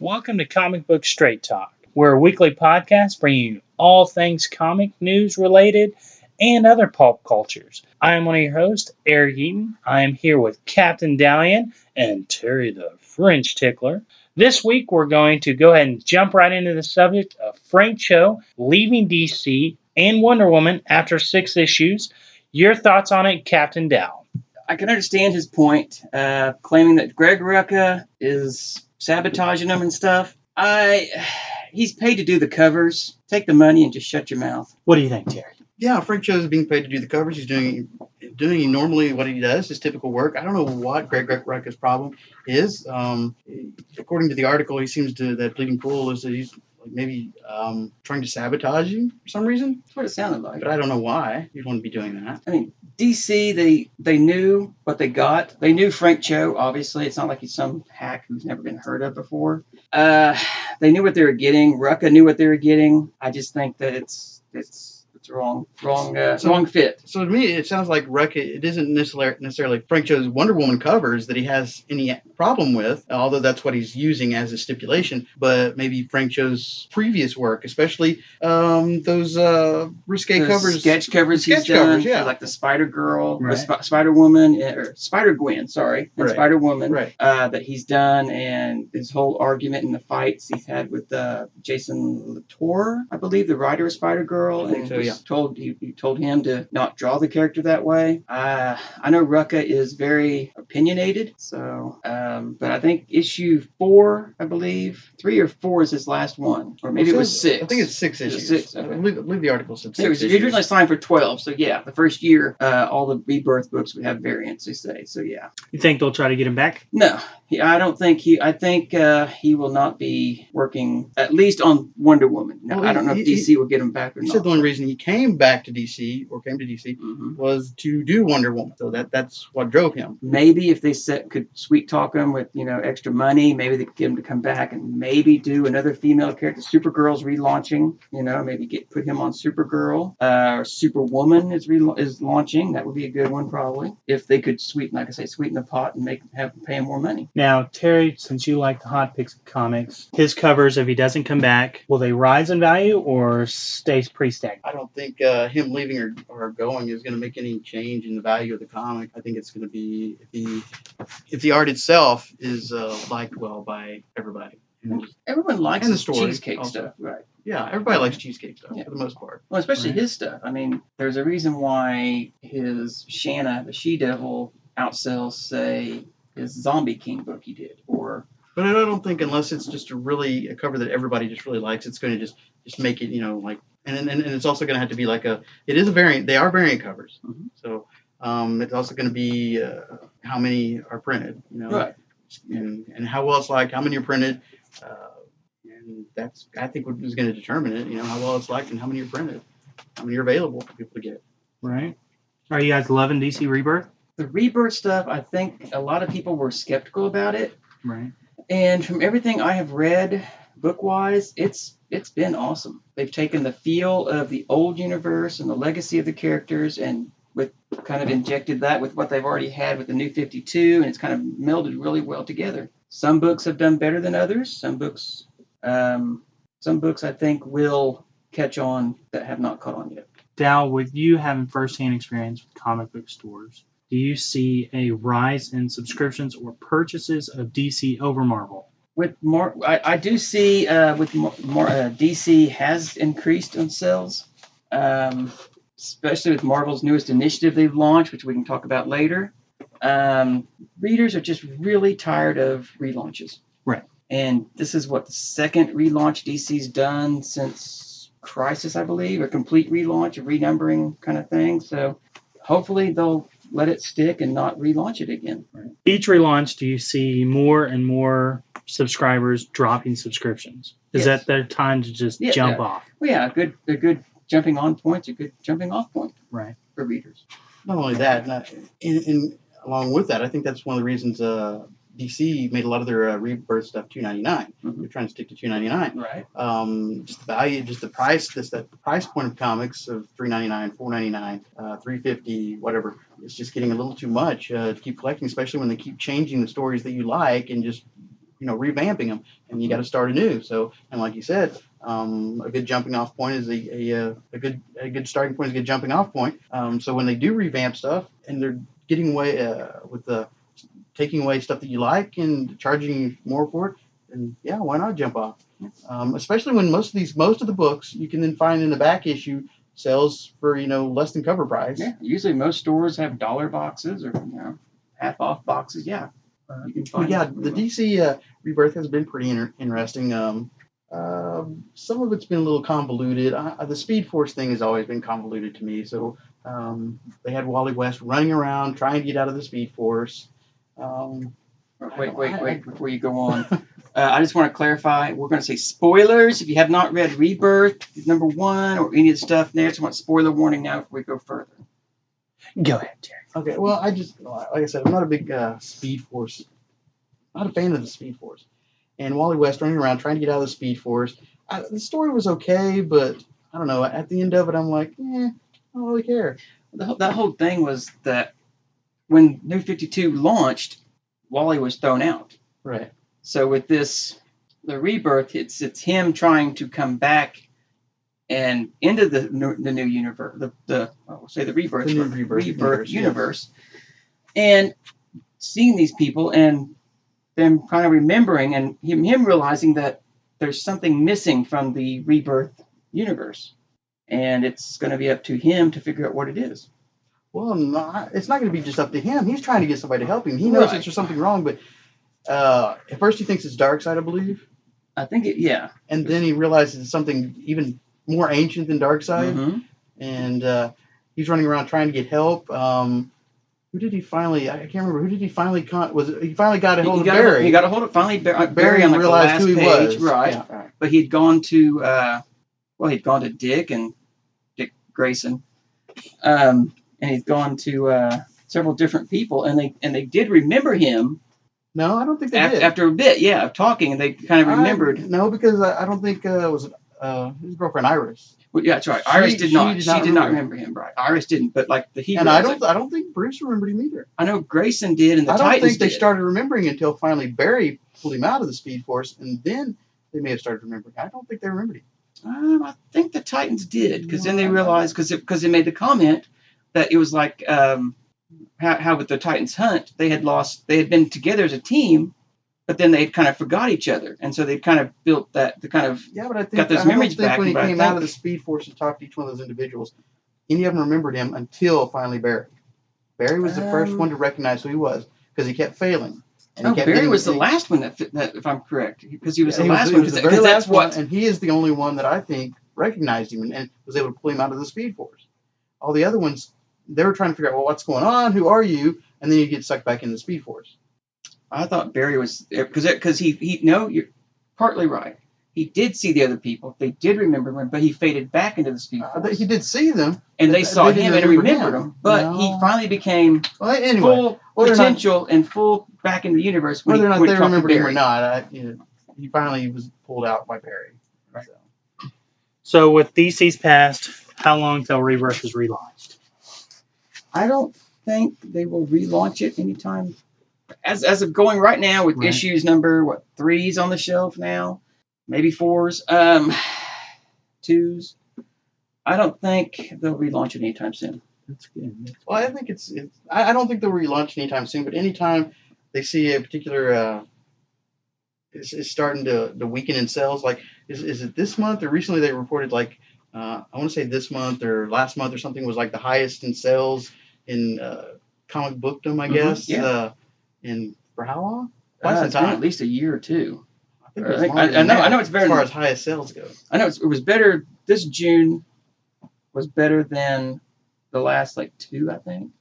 Welcome to Comic Book Straight Talk. We're a weekly podcast bringing you all things comic news related and other pulp cultures. I am one of your hosts, Eric Eaton. I am here with Captain Dalian and Terry the French Tickler. This week we're going to go ahead and jump right into the subject of Frank Cho leaving DC and Wonder Woman after 6 issues. Your thoughts on it, Captain Dow? I can understand his point, claiming that Greg Rucka is sabotaging them and stuff. He's paid to do the covers. Take the money and just shut your mouth. What do you think, Terry? Yeah, Frank Cho is being paid to do the covers. He's doing normally what he does, his typical work. I don't know what Greg Rucka's problem is. According to the article, he seems to that Bleeding Pool is that he's maybe trying to sabotage you for some reason. That's what it sounded like. But I don't know why you'd want to be doing that. I mean, DC, they knew what they got. They knew Frank Cho, obviously. It's not like he's some hack who's never been heard of before. They knew what they were getting. Rucka knew what they were getting. I just think that it's wrong fit. So to me, it sounds like Rucka, it isn't necessarily Frank Cho's Wonder Woman covers that he has any problem with, although that's what he's using as a stipulation, but maybe Frank Cho's previous work, especially those risque covers. Sketch covers he's done, yeah. Like the Spider-Girl, right. the Spider-Woman, or Spider-Gwen, sorry, and right. Spider-Woman, right. That he's done, and his whole argument in the fights he's had with Jason Latour, I believe, the writer of Spider-Girl, and so, yeah. He told him to not draw the character that way. I know Rucka is very opinionated, so but I think issue 4, I believe 3 or 4 is his last one, or maybe it was 6. I think it's 6 issues. 6. Okay. Okay. I believe the article said 6 He issues. originally signed for 12, so yeah, the first year all the Rebirth books would have variants, they say. So yeah. You think they'll try to get him back? No, I think he will not be working at least on Wonder Woman. No, Well, I don't know if DC will get him back or He not. said the only reason he came back to DC was to do Wonder Woman. So that's what drove him. Maybe if they could sweet talk him with extra money, maybe they could get him to come back and maybe do another female character. Supergirl's relaunching. Maybe put him on Supergirl. Or Superwoman is launching. That would be a good one probably. If they could sweeten the pot and pay him more money. Now, Terry, since you like the Hot Picks comics, his covers, if he doesn't come back, will they rise in value or stay pretty stagnant? I don't think him leaving or going is going to make any change in the value of the comic. I think it's going to be if the art itself is liked well by everybody. Everyone likes and the his story cheesecake also. stuff, right? Yeah, everybody likes cheesecake stuff Yeah. for the most part. Well, especially Right. his stuff. I mean, there's a reason why his Shanna, the She-Devil, outsells, say, his Zombie King book he did, or. But I don't think unless it's just a cover that everybody just really likes, it's going to just make it and it's also going to have to be it is a variant. They are variant covers, Mhm. so it's also going to be how many are printed, Right. and how well it's liked, how many are printed, and that's I think what is going to determine it. How well it's liked and how many are printed, how many are available for people to get. Right. Are you guys loving DC Rebirth? The Rebirth stuff, I think a lot of people were skeptical about it. Right. And from everything I have read, book-wise, it's been awesome. They've taken the feel of the old universe and the legacy of the characters and kind of injected that with what they've already had with the New 52, and it's kind of melded really well together. Some books have done better than others. Some books I think will catch on that have not caught on yet. Dal, with you having firsthand experience with comic book stores, do you see a rise in subscriptions or purchases of DC over Marvel? With more, I do see with more DC has increased on sales, especially with Marvel's newest initiative they've launched, which we can talk about later. Readers are just really tired of relaunches. Right. And this is the second relaunch DC's done since Crisis, I believe, a complete relaunch, a renumbering kind of thing. So hopefully they'll let it stick and not relaunch it again. Right. Each relaunch, do you see more and more subscribers dropping subscriptions? Is Yes. that their time to just jump off? Well, yeah, a good jumping on point's a good jumping off point. Right. For readers. Not only that, and along with that, I think that's one of the reasons DC made a lot of their Rebirth stuff $2.99. Mm-hmm. They're trying to stick to $2.99. Right. Just the value, just the price, that price point of comics of $3.99, $4.99, $3.50, whatever. It's just getting a little too much to keep collecting, especially when they keep changing the stories that you like and just revamping them, and you got to start anew. So, and like you said, a good jumping off point is a good starting point is a good jumping off point. So when they do revamp stuff and they're getting away with the taking away stuff that you like and charging you more for it, then yeah, why not jump off? Especially when most of the books you can then find in the back issue sells for less than cover price. Yeah, usually most stores have dollar boxes or half off boxes. Yeah, you can find. Yeah, the DC Rebirth has been pretty interesting. Some of it's been a little convoluted. The Speed Force thing has always been convoluted to me. So they had Wally West running around trying to get out of the Speed Force. Wait, before you go on. I just want to clarify, we're going to say spoilers. If you have not read Rebirth, #1, or any of the stuff there, I just want spoiler warning now before we go further. Go ahead, Jerry. Okay, well, like I said, I'm not a big Speed Force, not a fan of the Speed Force. And Wally West running around trying to get out of the Speed Force. The story was okay, but I don't know. At the end of it, I'm like, I don't really care. That whole thing was that when New 52 launched, Wally was thrown out. Right. So with the Rebirth, it's him trying to come back and into the new universe, the Rebirth, The new Rebirth universe, and seeing these people and them kind of remembering and him realizing that there's something missing from the Rebirth universe, and it's going to be up to him to figure out what it is. Well, it's not going to be just up to him. He's trying to get somebody to help him. He knows that there's something wrong, but at first he thinks it's Darkseid, I believe. I think yeah. And then he realizes it's something even more ancient than Darkseid. Mm-hmm. And he's running around trying to get help. Who did he finally? I can't remember. Who did he finally he finally got a hold of Barry. He got a hold of Barry on like the realized last who he page, was. right? Yeah. But he'd gone to Dick Grayson, and he'd gone to several different people, and they did remember him. No, I don't think they did. After a bit, yeah, of talking, and they kind of remembered. No, because I don't think was it his girlfriend Iris. Well, yeah, that's right. Iris did not. She did not remember him, right? Iris didn't, but like the Hebrew. And I don't think Bruce remembered him either. I know Grayson did, and the Titans did. I don't think they started remembering until finally Barry pulled him out of the Speed Force, and then they may have started remembering. I don't think they remembered him. I think the Titans did, because then they realized, because they made the comment that it was like how with the Titans hunt, they had been together as a team, but then they kind of forgot each other, and so they kind of built that but I think got those memories back. When he came out of the Speed Force and talked to each one of those individuals, any of them remembered him until finally Barry. Barry was the first one to recognize who he was because he kept failing. And Barry was the last one that, if I'm correct, because he was the last one. Because that's what, and he is the only one that I think recognized him and was able to pull him out of the Speed Force. All the other ones, they were trying to figure out, well, what's going on? Who are you? And then you get sucked back into the Speed Force. I thought Barry was because you're partly right. He did see the other people. They did remember him, but he faded back into the Speed Force. He did see them, and they saw him and remembered him. But he finally became full potential and full back into the universe. Whether or not they remembered him or not, he finally was pulled out by Barry. Right. So with DC's past, how long till Rebirth is relaunched? I don't think they will relaunch it anytime. As of going right now with issues number 3's on the shelf now, maybe 4's, 2's. I don't think they'll relaunch it anytime soon. That's good. Well, I think I don't think they'll relaunch anytime soon, but anytime they see a particular is starting to weaken in sales, like is it this month or recently they reported like I want to say this month or last month or something was like the highest in sales in comic bookdom, I guess. Yeah. And for how long? It's been at least a year or two. I know it's better as far as highest sales go. I know it was better. This June was better than the last 2, I think.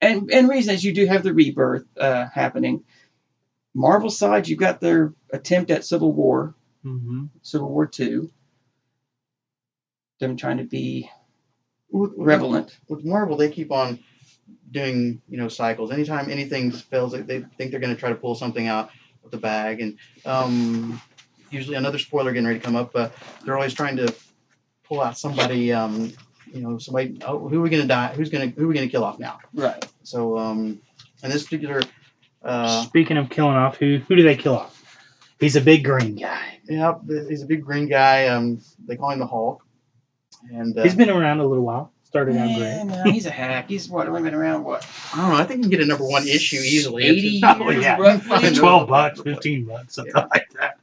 And reason is you do have the Rebirth happening. Marvel side, you got their attempt at Civil War, Civil War 2. Them trying to be relevant. With Marvel, they keep on doing cycles. Anytime anything fails, they think they're going to try to pull something out of the bag, and usually another spoiler getting ready to come up. They're always trying to pull out somebody. Somebody. Oh, who are we going to die? Who are we going to kill off now? Right. So in this particular Speaking of killing off, who do they kill off? He's a big green guy. Yeah, he's a big green guy. They call him the Hulk. And He's been around a little while. Started out Yeah, great. no, he's a hack. He's only been around what? I don't know. I think you can get a number 1 issue easily. 80 Oh, years, yeah. roughly. $12, $15, something like that.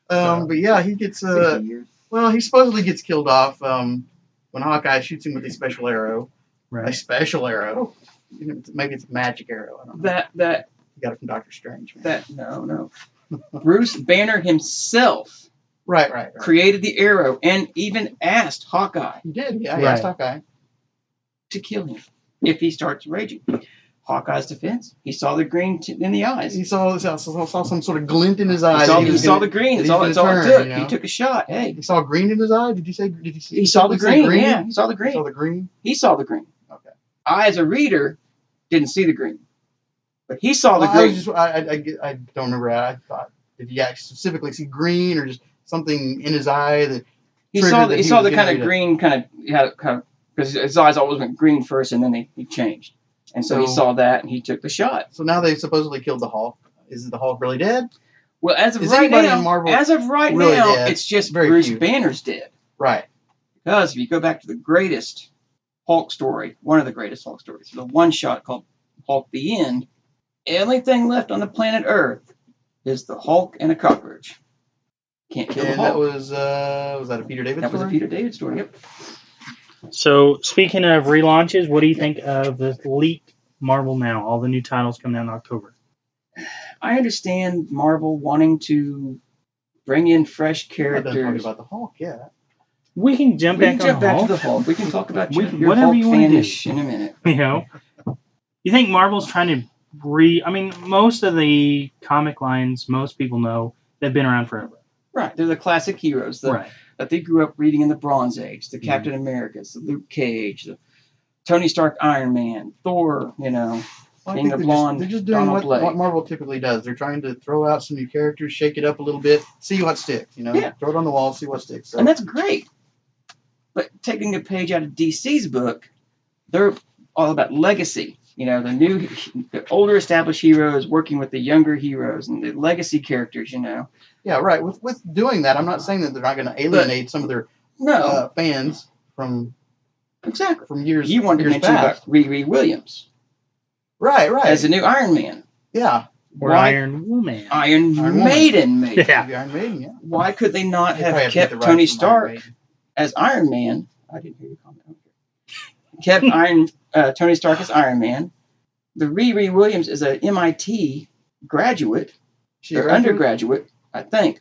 But yeah, he gets 60 years. well, he supposedly gets killed off when Hawkeye shoots him with a special arrow. A Right. special arrow. Maybe it's a magic arrow. I don't know. That You got it from Doctor Strange. Man. no. Bruce Banner himself Right. created the arrow and even asked Hawkeye He did. Yeah, he Right. asked Hawkeye. to kill him if he starts raging. Hawkeye's defense: he saw the green in the eyes. He saw some sort of glint in his eye. He saw the green. That's all it took. He took a shot. Hey, He saw green in his eye. Did you say? Did he see? he saw the say green. Yeah, he saw the He green. saw the green. He saw the green. Okay. I, as a reader, didn't see the green, but he saw the Well, green. I don't remember. I thought, did he actually specifically see green or just something in his eye that He triggered saw that the he kind was of getting ready green because his eyes always went green first and then he changed, and so he So- saw that and he took the shot. So now they supposedly killed the Hulk. Is the Hulk really dead? Well, as of Is right anybody now, in Marvel really really dead? it's just Very Bruce few. Banner's dead. Right. Because if you go back to the greatest Hulk story, one of the greatest Hulk stories, the one shot called Hulk the End, the only thing left on the planet Earth is the Hulk and a cockroach. Can't kill the And that Hulk. was that a Peter David That was a story? Peter David story. Yep. So, speaking of relaunches, what do you think of the leaked Marvel Now? All the new titles coming out in October. I understand Marvel wanting to bring in fresh We're not done talking characters. about the Hulk yet. We can jump We back can jump on back Hulk. to the Hulk. We can talk about We- your whatever Hulk you wanna do. fanish in a minute. You know, you think Marvel's trying to I mean, most of the comic lines, most people know, they've been around forever. Right. They're the classic heroes Right. that they grew up reading in the Bronze Age. The Mhm. Captain Americas, the Luke Cage, the Tony Stark Iron Man, Thor, Well, I Being think a they're blonde just doing Donald Blake. what Marvel typically does. They're trying to throw out some new characters, shake it up a little bit, see what sticks. Yeah. Throw it on the wall, see what sticks. So, and that's great. But taking a page out of DC's book, they're all about legacy. The older established heroes working with the younger heroes and the legacy characters. yeah, right. With doing that, I'm not saying that they're not going to alienate some of their No, fans from exactly. years. You wanted to years mention past. about Riri Williams Right. as the new Iron Man. Yeah. Or Why- Iron Woman. Iron Woman. Maiden, maybe. Yeah. The Iron Maiden. Yeah. Why could they not They probably have to get kept the rights Tony from Iron Stark Maiden. as Iron Man? I didn't hear your comment. Kept Tony Stark as Iron Man. The Riri Williams is a MIT graduate She a or graduate? undergraduate, I think.